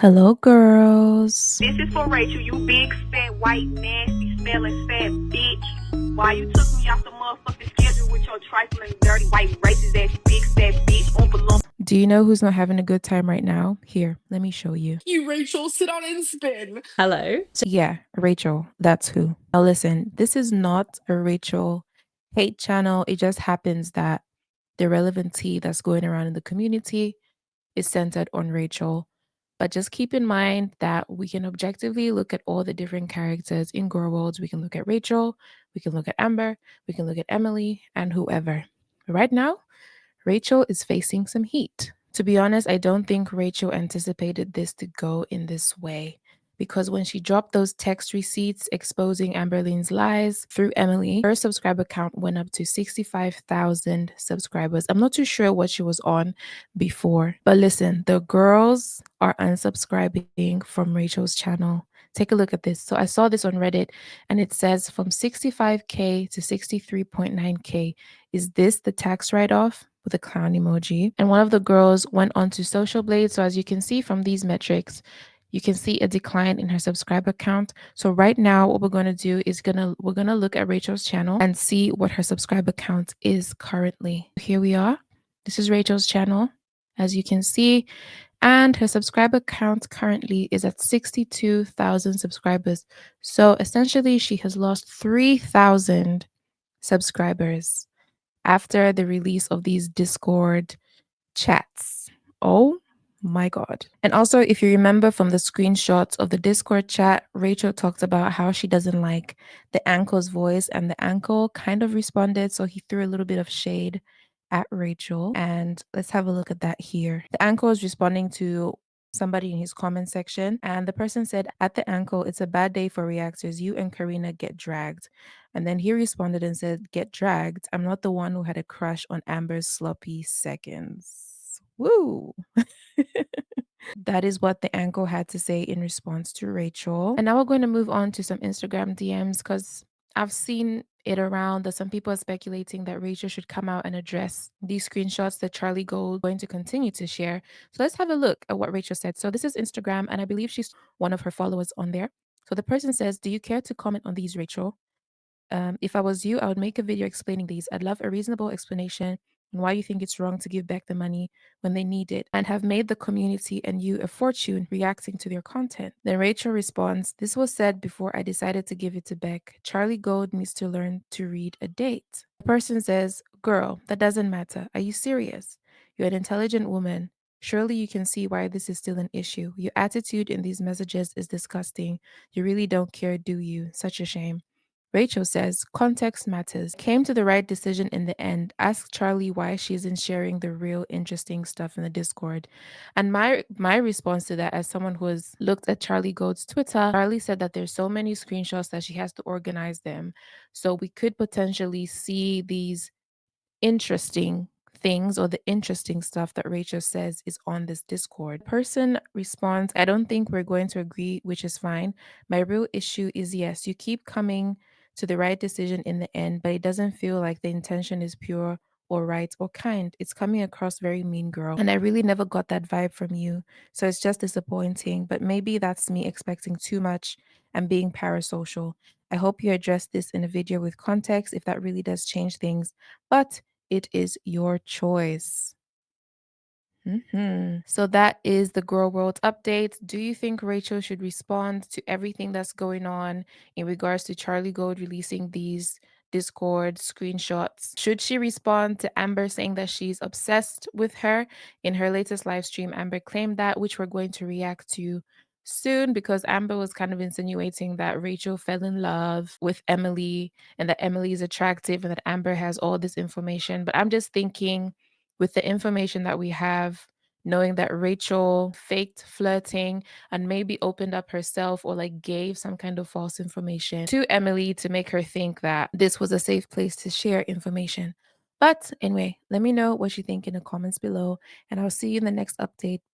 Hello, girls. This is for Rachel, you big, fat, white, nasty, smelling, fat bitch. Why you took me off the motherfucking schedule with your trifling, dirty, white, racist ass, big, fat bitch, oompa lump. Do you know who's not having a good time right now? Here, let me show you. You, Rachel, sit on and spin. Hello. So, yeah, Rachel, that's who. Now, listen, this is not a Rachel hate channel. It just happens that the relevant tea that's going around in the community is centered on Rachel. But just keep in mind that we can objectively look at all the different characters in Gorls. We can look at Rachel, we can look at Amber, we can look at Emily, and whoever. Right now, Rachel is facing some heat. To be honest, I don't think Rachel anticipated this to go in this way. Because when she dropped those text receipts exposing Amberlyne's lies through Emily, her subscriber count went up to 65,000 subscribers. I'm not too sure what she was on before. But listen, the girls are unsubscribing from Rachel's channel. Take a look at this. So I saw this on Reddit and it says from 65K to 63.9K. Is this the tax write off? With a clown emoji. And one of the girls went on to Social Blade. So as you can see from these metrics, you can see a decline in her subscriber count. So right now, what we're going to do is we're gonna look at Rachel's channel and see what her subscriber count is currently. Here we are. This is Rachel's channel, as you can see, and her subscriber count currently is at 62,000 subscribers. So essentially, she has lost 3,000 subscribers after the release of these Discord chats. Oh my God. And also, if you remember from the screenshots of the Discord chat, Rachel talked about how she doesn't like the uncle's voice, and the uncle kind of responded. So he threw a little bit of shade at Rachel. And let's have a look at that here. The uncle is responding to somebody in his comment section, and the person said, "At the ankle, it's a bad day for reactors. You and Karina get dragged." And then he responded and said, "Get dragged. I'm not the one who had a crush on Amber's sloppy seconds." Woo. That is what the uncle had to say in response to Rachel. And now we're going to move on to some Instagram DMs because I've seen it around that some people are speculating that Rachel should come out and address these screenshots that Charlie Gold is going to continue to share. So let's have a look at what Rachel said. So this is Instagram, and I believe she's one of her followers on there. So the person says, "Do you care to comment on these, Rachel? If I was you, I would make a video explaining these. I'd love a reasonable explanation on why you think it's wrong to give back the money when they need it and have made the community and you a fortune reacting to their content." Then Rachel responds, "This was said before I decided to give it to Beck. Charlie Gold needs to learn to read a date." The person says, "Girl, that doesn't matter. Are you serious? You're an intelligent woman. Surely you can see why this is still an issue. Your attitude in these messages is disgusting. You really don't care, do you? Such a shame." Rachel says, "Context matters. Came to the right decision in the end. Ask Charlie why she isn't sharing the real interesting stuff in the Discord." And my response to that, as someone who has looked at Charlie Gold's Twitter, Charlie said that there's so many screenshots that she has to organize them. So we could potentially see these interesting things or the interesting stuff that Rachel says is on this Discord. Person responds, "I don't think we're going to agree, which is fine. My real issue is yes, you keep coming to the right decision in the end, but it doesn't feel like the intention is pure or right or kind. It's coming across very mean, girl. And I really never got that vibe from you. So it's just disappointing, but maybe that's me expecting too much and being parasocial. I hope you address this in a video with context if that really does change things. But it is your choice." So that is the Girl World update. Do you think Rachel should respond to everything that's going on in regards to Charlie Gold releasing these Discord screenshots? Should she respond to Amber saying that she's obsessed with her? In her latest live stream, Amber claimed that, which we're going to react to soon because Amber was kind of insinuating that Rachel fell in love with Emily and that Emily is attractive and that Amber has all this information. But I'm just thinking, with the information that we have, knowing that Rachel faked flirting and maybe opened up herself or like gave some kind of false information to Emily to make her think that this was a safe place to share information. But anyway, let me know what you think in the comments below, and I'll see you in the next update.